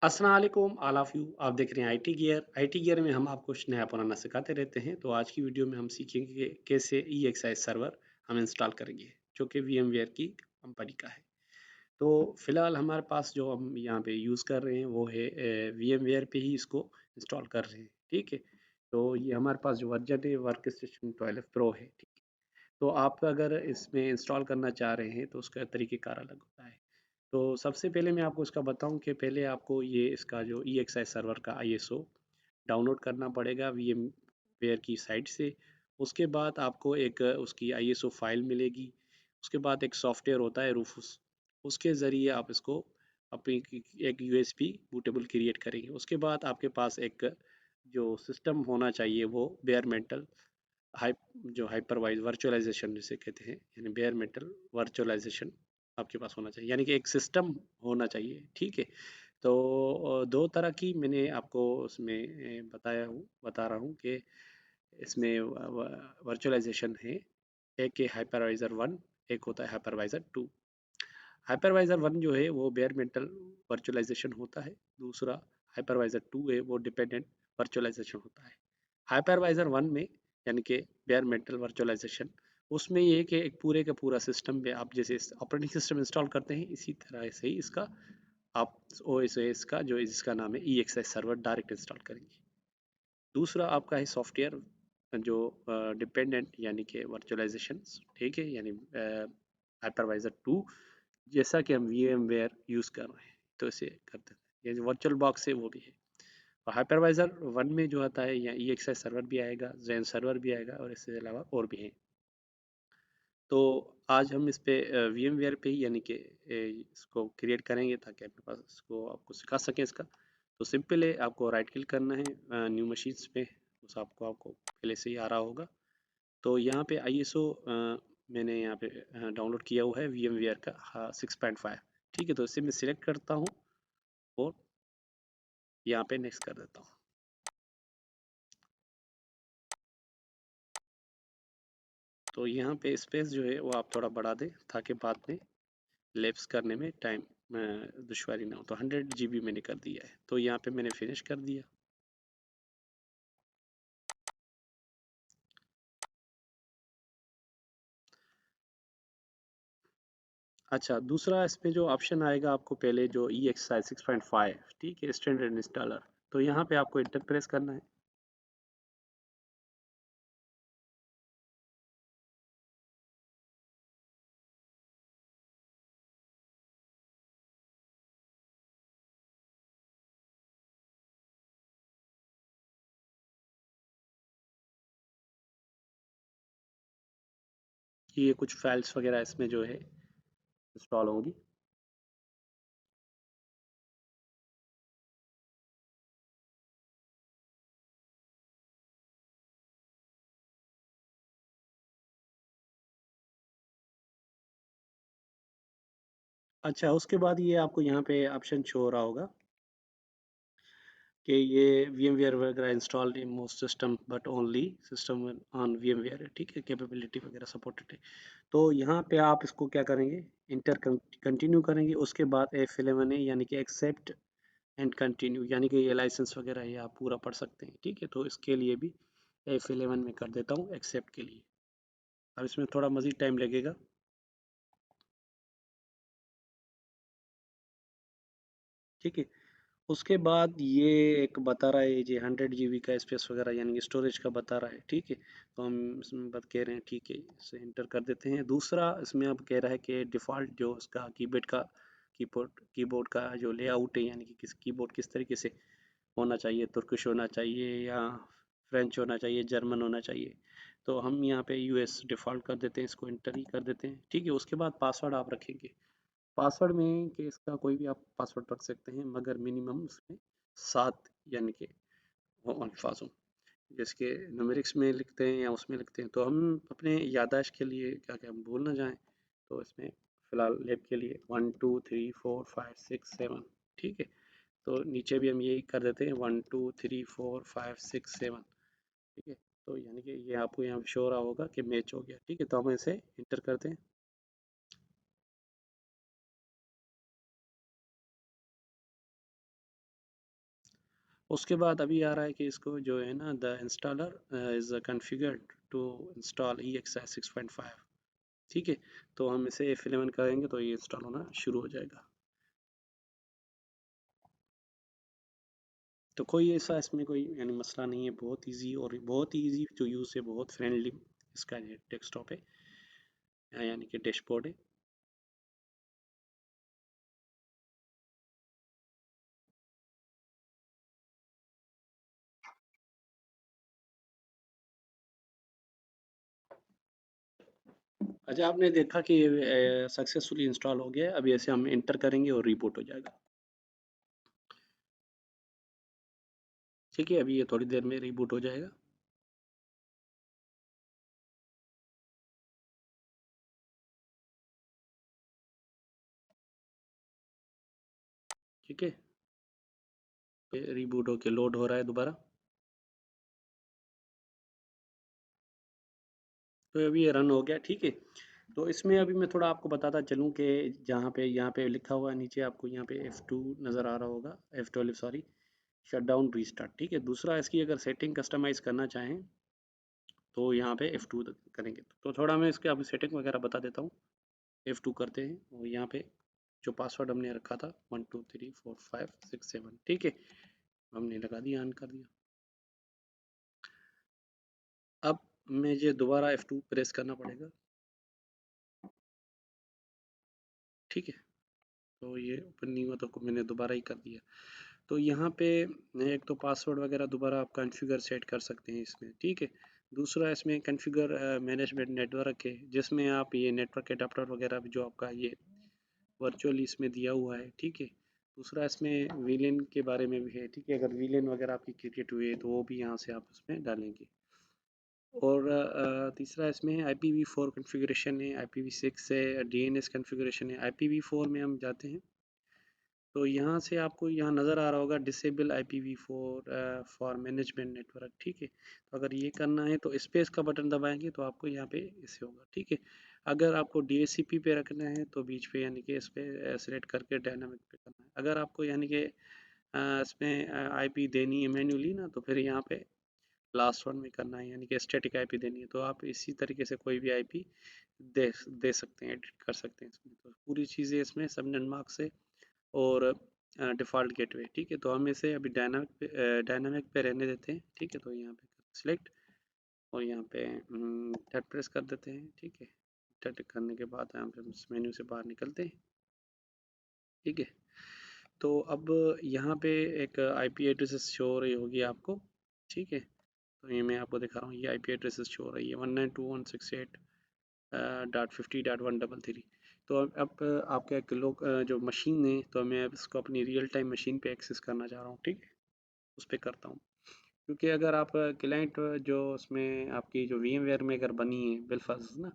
अस्सलाम वालेकुम all of you. आप देख रहे हैं आईटी गियर में हम आपको कुछ नया पुराना सिखाते रहते हैं। तो आज की वीडियो में हम सीखेंगे कि कैसे EXI सर्वर हम इंस्टॉल करेंगे, जो कि VMware की कंपनी का है। तो फिलहाल हमारे पास जो हम यहाँ पे यूज़ कर रहे हैं वो है VMware पे ही इसको इंस्टॉल कर रहे हैं, ठीक है। तो ये हमारे पास जो वर्जन है वर्क स्टेशन 12 प्रो है, ठीक है। तो आप अगर इसमें इंस्टॉल करना चाह रहे हैं तो उसका तरीक़ेकार अलग होता है। तो सबसे पहले मैं आपको इसका बताऊं कि पहले आपको ये इसका जो EXI सर्वर का ISO डाउनलोड करना पड़ेगा VMware की साइट से। उसके बाद आपको एक उसकी ISO फाइल मिलेगी। उसके बाद एक सॉफ्टवेयर होता है रूफूस, उसके ज़रिए आप इसको अपनी एक USB बूटेबल क्रिएट करेंगे। उसके बाद आपके पास एक जो सिस्टम होना चाहिए वो बेयर मेटल हाइप जो हाइपरवाइज वर्चुअलाइजेशन जिसे कहते हैं, यानी बेयर मेटल वर्चुअलाइजेशन आपके पास होना चाहिए, यानी कि एक सिस्टम होना चाहिए, ठीक है। तो दो तरह की मैंने आपको उसमें बता रहा हूँ कि इसमें वर्चुअलाइजेशन है। एक है हाइपरवाइजर वन, एक होता है हाइपरवाइजर टू। हाइपरवाइजर वन जो है वो बेयर मेटल वर्चुअलाइजेशन होता है। दूसरा हाइपरवाइजर टू है वो डिपेंडेंट वर्चुअलाइजेशन होता है। हाइपरवाइजर वन में यानी कि बेयर मेटल वर्चुअलाइजेशन, उसमें ये है कि एक पूरे का पूरा सिस्टम पे आप जैसे ऑपरेटिंग सिस्टम इंस्टॉल करते हैं इसी तरह से ही इसका आप OS का जो इसका नाम है EXI सर्वर डायरेक्ट इंस्टॉल करेंगे। दूसरा आपका है सॉफ्टवेयर जो डिपेंडेंट यानी कि वर्चुअलाइजेशन, ठीक है, यानी हाइपरवाइजर टू, जैसा कि हम VMware यूज़ कर रहे हैं तो इसे करते हैं। ये जो वर्चुअल बॉक्स है वो भी है। और हाइपरवाइजर वन में जो आता है यहाँ EXI सर्वर भी आएगा, ज़ेन सर्वर भी आएगा और इसके अलावा और भी हैं। तो आज हम इस पे VMware पे ही यानी कि इसको क्रिएट करेंगे ताकि आपके पास इसको आपको सिखा सकें इसका। तो सिंपल है, आपको राइट क्लिक करना है न्यू मशीन्स पे। उस आपको आपको पहले से ही आ रहा होगा। तो यहाँ पे ISO मैंने यहाँ पे डाउनलोड किया हुआ है VMware का 6.5, ठीक है। तो इसे मैं सिलेक्ट करता हूँ और यहाँ पे नेक्स्ट कर देता हूँ। तो यहाँ पे स्पेस जो है वो आप थोड़ा बढ़ा दें ताकि बाद में लैप्स करने में टाइम दुश्वारी ना हो। तो 100 GB मैंने कर दिया है, तो यहाँ पे मैंने फिनिश कर दिया। अच्छा, दूसरा इसमें जो ऑप्शन आएगा आपको पहले जो EXI 6.5, ठीक है, स्टैंडर्ड इंस्टॉलर। तो यहाँ पे आपको इंटर प्रेस करना है। ये कुछ फाइल्स वगैरह इसमें जो है इंस्टॉल होंगी। अच्छा, उसके बाद ये आपको यहाँ पे ऑप्शन शो हो रहा होगा कि ये VMware वगैरह installed in most system but only system on VMware है, ठीक है, कैपेबिलिटी वगैरह सपोर्टेड है। तो यहाँ पे आप इसको क्या करेंगे, इंटर कंटिन्यू करेंगे। उसके बाद F11 है यानी कि एक्सेप्ट एंड कंटिन्यू, यानी कि ये लाइसेंस वगैरह ये आप पूरा पढ़ सकते हैं, ठीक है। तो इसके लिए भी F11 में कर देता हूँ एक्सेप्ट के लिए। अब इसमें थोड़ा मज़ीद टाइम लगेगा, ठीक है। उसके बाद ये एक बता रहा है ये 100 GB का स्पेस वगैरह यानी कि स्टोरेज का बता रहा है, ठीक है। तो हम इसमें बात कह रहे हैं, ठीक है, इसे इंटर कर देते हैं। दूसरा इसमें अब कह रहा है कि डिफ़ॉल्ट जो इसका कीबोर्ड का जो लेआउट है, यानी कि किस कीबोर्ड किस तरीके से होना चाहिए, तुर्किश होना चाहिए या फ्रेंच होना चाहिए, जर्मन होना चाहिए। तो हम यहाँ पे US डिफ़ॉल्ट कर देते हैं, इसको इंटर ही कर देते हैं, ठीक है। उसके बाद पासवर्ड आप रखेंगे। पासवर्ड में कि इसका कोई भी आप पासवर्ड रख सकते हैं, मगर मिनिमम उसमें 7 यानी कि वो अल्फाज हों, जिसके न्यूमेरिक्स में लिखते हैं या उसमें लिखते हैं। तो हम अपने याददाश्त के लिए क्या क्या हम भूल ना जाएं, तो इसमें फ़िलहाल लैब के लिए 1 2 3 4 5 6 7, ठीक है। तो नीचे भी हम यही कर देते हैं 1 2 3 4 5 6 7, ठीक है। तो यानी कि ये आपको यहाँ शो हो रहा होगा कि मैच हो गया, ठीक है। तो हम इसे इंटर करते हैं। उसके बाद अभी आ रहा है कि इसको जो है ना, the installer is configured to install EXI 6.5। ठीक है, तो हम इसे F11 करेंगे तो ये इंस्टॉल होना शुरू हो जाएगा। तो कोई ऐसा इसमें कोई यानी मसला नहीं है, बहुत इजी और बहुत इजी टू यूज़ है, बहुत फ्रेंडली इसका डेस्कटॉप है, यानी कि डैशबोर्ड है। अच्छा, आपने देखा कि सक्सेसफुली इंस्टॉल हो गया है। अभी ऐसे हम एंटर करेंगे और रिबूट हो जाएगा। ठीक है, अभी ये थोड़ी देर में रिबूट हो जाएगा। ठीक है, रिबूट होके लोड हो रहा है दोबारा। तो अभी ये रन हो गया। ठीक है, तो इसमें अभी मैं थोड़ा आपको बताता चलूँ कि जहाँ पे यहाँ पे लिखा हुआ है नीचे, आपको यहाँ पे F2 नज़र आ रहा होगा, F12 sorry, shut down restart. ठीक है, दूसरा इसकी अगर सेटिंग कस्टमाइज़ करना चाहें तो यहाँ पे F2 करेंगे। तो थोड़ा मैं इसके अभी सेटिंग वगैरह बता देता हूँ। F2 करते हैं और यहाँ पे जो पासवर्ड हमने रखा था 1 2 3 4 5 6 7, ठीक है, हमने लगा दिया, ऑन कर दिया। अब मुझे दोबारा F2 प्रेस करना पड़ेगा। ठीक है, तो ये ओपन नहीं हुआ तो मैंने दोबारा ही कर दिया। तो यहाँ पे एक तो पासवर्ड वगैरह दोबारा आप कॉन्फ़िगर सेट कर सकते हैं इसमें। ठीक है, दूसरा इसमें कॉन्फ़िगर मैनेजमेंट नेटवर्क है, जिसमें आप ये नेटवर्क एडाप्टर वगैरह जो आपका ये वर्चुअली इसमें दिया हुआ है। ठीक है, दूसरा इसमें वीलेन के बारे में भी है। ठीक है, अगर वीलेन वगैरह आपकी क्रिएट हुई है तो वो भी यहाँ से आप उसमें डालेंगे। और तीसरा इसमें IPv4 कॉन्फ़िगरेशन है, IPv6 है, DNS कॉन्फ़िगरेशन है। IPv4 में हम जाते हैं तो यहाँ से आपको यहाँ नज़र आ रहा होगा disable IPv4 for management network. ठीक है, तो अगर ये करना है तो स्पेस का बटन दबाएंगे तो आपको यहाँ पे ऐसे होगा। ठीक है, अगर आपको DHCP पे रखना है तो बीच पे यानी कि इस पे सेलेक्ट करके डायनामिक पे करना है। अगर आपको यानी कि इसमें IP देनी है मैन्युअली ना, तो फिर यहाँ पे लास्ट वन में करना है, यानी कि स्टैटिक IP देनी है। तो आप इसी तरीके से कोई भी IP दे सकते हैं, एडिट कर सकते हैं इसमें। तो पूरी चीज़ें इसमें सब मार्क से और डिफ़ॉल्ट गेटवे। ठीक है, तो हम इसे अभी डायनामिक पे रहने देते हैं। ठीक है, तो यहाँ पे सिलेक्ट और यहाँ पे टैब प्रेस कर देते हैं। ठीक है, टैब करने के बाद यहाँ पे इस मेन्यू से बाहर निकलते हैं। ठीक है, तो अब यहाँ पे एक IP एड्रेसेस शो हो रही होगी आपको। ठीक है, तो ये मैं आपको दिखा रहा हूँ, ये IP एड्रेसेस शो हो रही है 192.168.50.133। तो अब आपके लोग जो मशीन है, तो मैं अब इसको अपनी रियल टाइम मशीन पे एक्सेस करना चाह रहा हूँ। ठीक है, उस पर करता हूँ, क्योंकि अगर आप क्लाइंट जो उसमें आपकी जो VMware में अगर बनी है बिलफर्ज ना,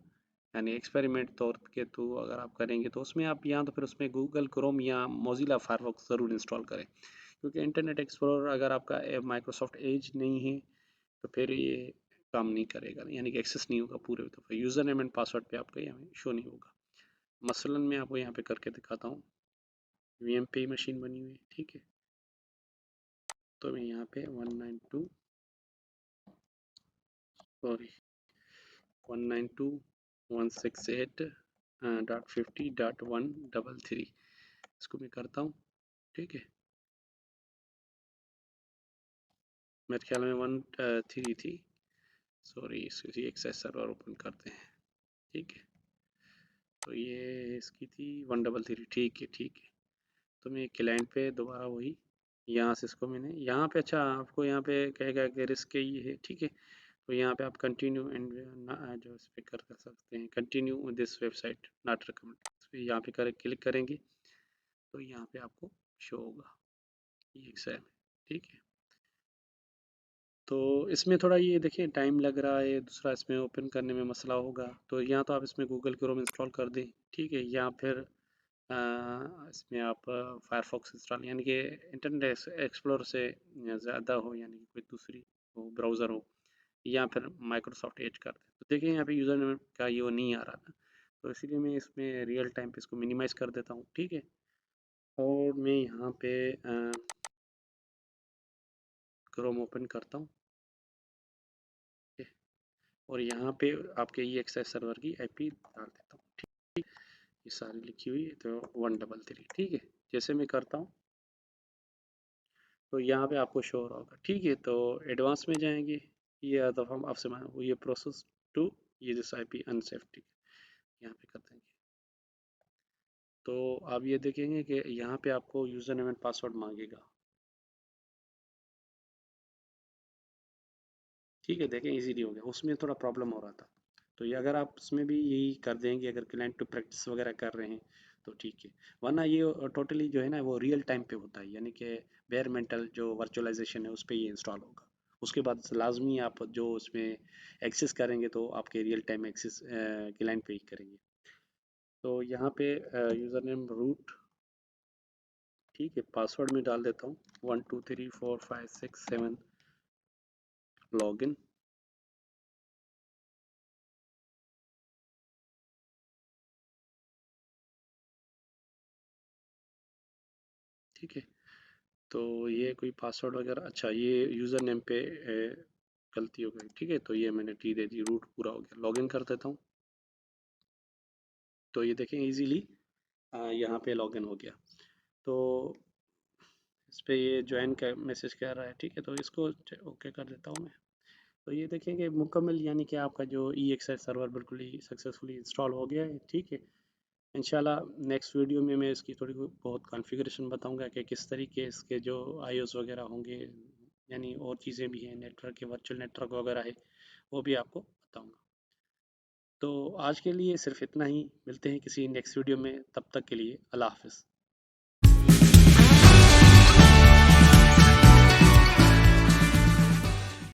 यानी एक्सपेरिमेंट तौर के थ्रू अगर आप करेंगे तो उसमें आप या तो फिर उसमें गूगल क्रोम या मोजिला फायरफॉक्स ज़रूर इंस्टॉल करें, क्योंकि इंटरनेट एक्सप्लोरर अगर आपका माइक्रोसॉफ्ट एज नहीं है तो फिर ये काम नहीं करेगा, यानी कि एक्सेस नहीं होगा पूरे, तो फिर यूज़र नेम एंड पासवर्ड पे आपका यहाँ शो नहीं होगा। मसलन मैं आपको यहाँ पे करके दिखाता हूँ। VM पे ही मशीन बनी हुई है। ठीक है, तो मैं यहाँ पे 192 सॉरी 192.168.50.133 इसको मैं करता हूँ। ठीक है, मेरे ख्याल में 1 3 थी, सॉरी, इसकी एक्सेस सर्वर ओपन करते हैं। ठीक है, तो ये इसकी थी 133। ठीक है, ठीक है, तो मैं क्लाइंट पे दोबारा वही यहाँ से इसको मैंने यहाँ पे, अच्छा आपको यहाँ पे कहेगा कि रिस्क ये है। ठीक है, तो यहाँ पे आप कंटिन्यू एंड जो इस पे कर सकते हैं, continue this website not recommend, यहाँ पे क्लिक करेंगे तो यहाँ पे आपको शो होगा ये एक्सेल। ठीक है, तो इसमें थोड़ा ये देखिए टाइम लग रहा है, दूसरा इसमें ओपन करने में मसला होगा, तो यहाँ तो आप इसमें गूगल क्रोम इंस्टॉल कर दें। ठीक है, या फिर इसमें आप फायरफॉक्स इंस्टॉल, यानी कि इंटरनेट एक्सप्लोर से ज़्यादा हो, यानी कि कोई दूसरी हो ब्राउज़र हो, या फिर माइक्रोसॉफ्ट एज कर दें। तो देखिए यहाँ पे यूज़र नेम का ये वो नहीं आ रहा था, तो इसीलिए मैं इसमें रियल टाइम पे इसको मिनिमाइज़ कर देता हूँ। ठीक है, और मैं यहाँ पे क्रोम ओपन करता हूँ, और यहाँ पे आपके EXI सर्वर की IP डाल देता हूँ। ठीक, ये सारी लिखी हुई है, तो 133। ठीक है, जैसे मैं करता हूँ तो यहाँ पे आपको शो हो रहा होगा। ठीक है, तो एडवांस में जाएंगे, ये तो हम आपसे ये प्रोसेस टू ये दिस IP अनसेफ। ठीक है, यहाँ पे कर देंगे, तो आप ये देखेंगे कि यहाँ पे आपको यूज़र नेम एंड पासवर्ड मांगेगा। ठीक है, देखें इजीली हो गया, उसमें थोड़ा प्रॉब्लम हो रहा था। तो ये अगर आप उसमें भी यही कर देंगे, अगर क्लाइंट टू प्रैक्टिस वगैरह कर रहे हैं तो ठीक है, वरना ये टोटली जो है ना वो रियल टाइम पे होता है, यानी कि बेयर मेंटल जो वर्चुअलाइजेशन है उस पर ये इंस्टॉल होगा। उसके बाद लाजमी आप जो उसमें एक्सेस करेंगे तो आपके रियल टाइम एक्सेस क्लाइंट पे ही करेंगे। तो यहाँ पे यूज़र नेम रूट, ठीक है, पासवर्ड में डाल देता हूँ 1 2 3 4 5 6 7 लॉगिन। ठीक है, तो ये कोई पासवर्ड वगैरह, अच्छा ये यूज़र नेम पे गलती हो गई। ठीक है, तो ये मैंने टी दे दी, रूट पूरा हो गया, लॉगिन कर देता हूँ। तो ये देखें इजीली यहाँ पे लॉगिन हो गया। तो इस पे ये ज्वाइन का मैसेज कर रहा है। ठीक है, तो इसको ओके कर देता हूँ मैं। तो ये देखें कि मुकम्मल, यानी कि आपका जो EXI सर्वर बिल्कुल ही सक्सेसफुली इंस्टॉल हो गया है। ठीक है, इंशाल्लाह नेक्स्ट वीडियो में मैं इसकी थोड़ी बहुत कॉन्फ़िगरेशन बताऊंगा कि किस तरीके इसके जो IOS वगैरह होंगे, यानी और चीज़ें भी हैं, नेटवर्क के वर्चुअल नेटवर्क वगैरह है, वो भी आपको बताऊंगा। तो आज के लिए सिर्फ इतना ही, मिलते हैं किसी नेक्स्ट वीडियो में, तब तक के लिए अल्लाह हाफ़िज़।